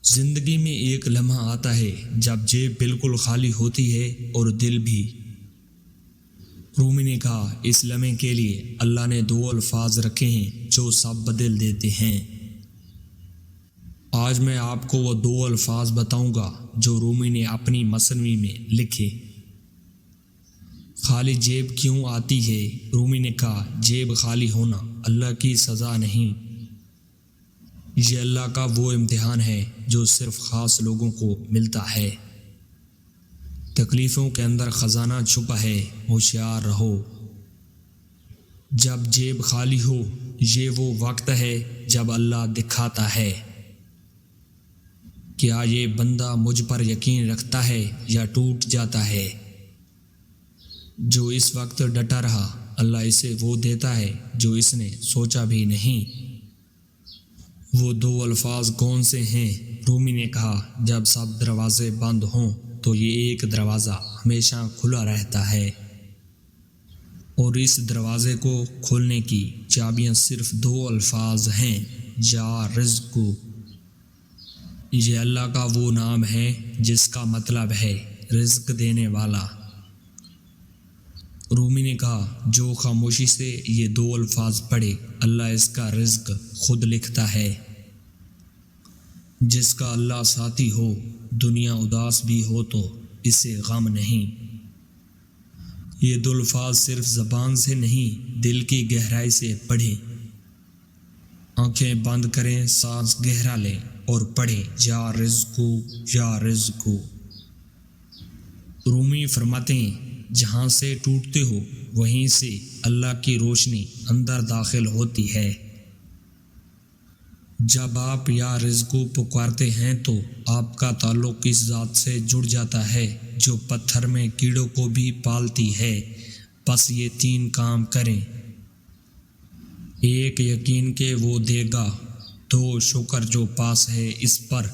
زندگی میں ایک لمحہ آتا ہے جب جیب بالکل خالی ہوتی ہے اور دل بھی۔ رومی نے کہا، اس لمحے کے لیے اللہ نے 2 الفاظ رکھے ہیں جو سب بدل دیتے ہیں۔ آج میں آپ کو وہ 2 الفاظ بتاؤں گا جو رومی نے اپنی مثنوی میں لکھے۔ خالی جیب کیوں آتی ہے؟ رومی نے کہا، جیب خالی ہونا اللہ کی سزا نہیں، یہ اللہ کا وہ امتحان ہے جو صرف خاص لوگوں کو ملتا ہے۔ تکلیفوں کے اندر خزانہ چھپا ہے، ہوشیار رہو۔ جب جیب خالی ہو، یہ وہ وقت ہے جب اللہ دکھاتا ہے، کیا یہ بندہ مجھ پر یقین رکھتا ہے یا ٹوٹ جاتا ہے؟ جو اس وقت ڈٹا رہا، اللہ اسے وہ دیتا ہے جو اس نے سوچا بھی نہیں۔ وہ 2 الفاظ کون سے ہیں؟ رومی نے کہا، جب سب دروازے بند ہوں تو یہ ایک دروازہ ہمیشہ کھلا رہتا ہے، اور اس دروازے کو کھولنے کی چابیاں صرف 2 الفاظ ہیں، یا رزق۔ یہ اللہ کا وہ نام ہے جس کا مطلب ہے رزق دینے والا۔ رومی نے کہا، جو خاموشی سے یہ 2 الفاظ پڑھے، اللہ اس کا رزق خود لکھتا ہے۔ جس کا اللہ ساتھی ہو، دنیا اداس بھی ہو تو اسے غم نہیں۔ یہ 2 الفاظ صرف زبان سے نہیں، دل کی گہرائی سے پڑھیں۔ آنکھیں بند کریں، سانس گہرا لیں اور پڑھیں، یا رزق، یا رزق۔ رومی فرماتے ہیں، جہاں سے ٹوٹتے ہو وہیں سے اللہ کی روشنی اندر داخل ہوتی ہے۔ جب آپ یا رزق پکارتے ہیں تو آپ کا تعلق اس ذات سے جڑ جاتا ہے جو پتھر میں کیڑوں کو بھی پالتی ہے۔ بس یہ 3 کام کریں: 1 یقین کہ وہ دے گا، 2 شکر جو پاس ہے اس پر،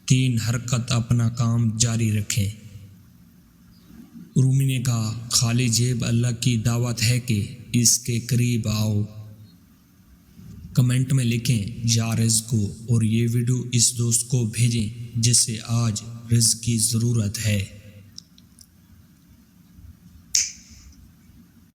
3 حرکت اپنا کام جاری رکھیں۔ رومی نے کہا، خالی جیب اللہ کی دعوت ہے کہ اس کے قریب آؤ۔ کمنٹ میں لکھیں، یا رزق، اور یہ ویڈیو اس دوست کو بھیجیں جسے آج رزق کی ضرورت ہے۔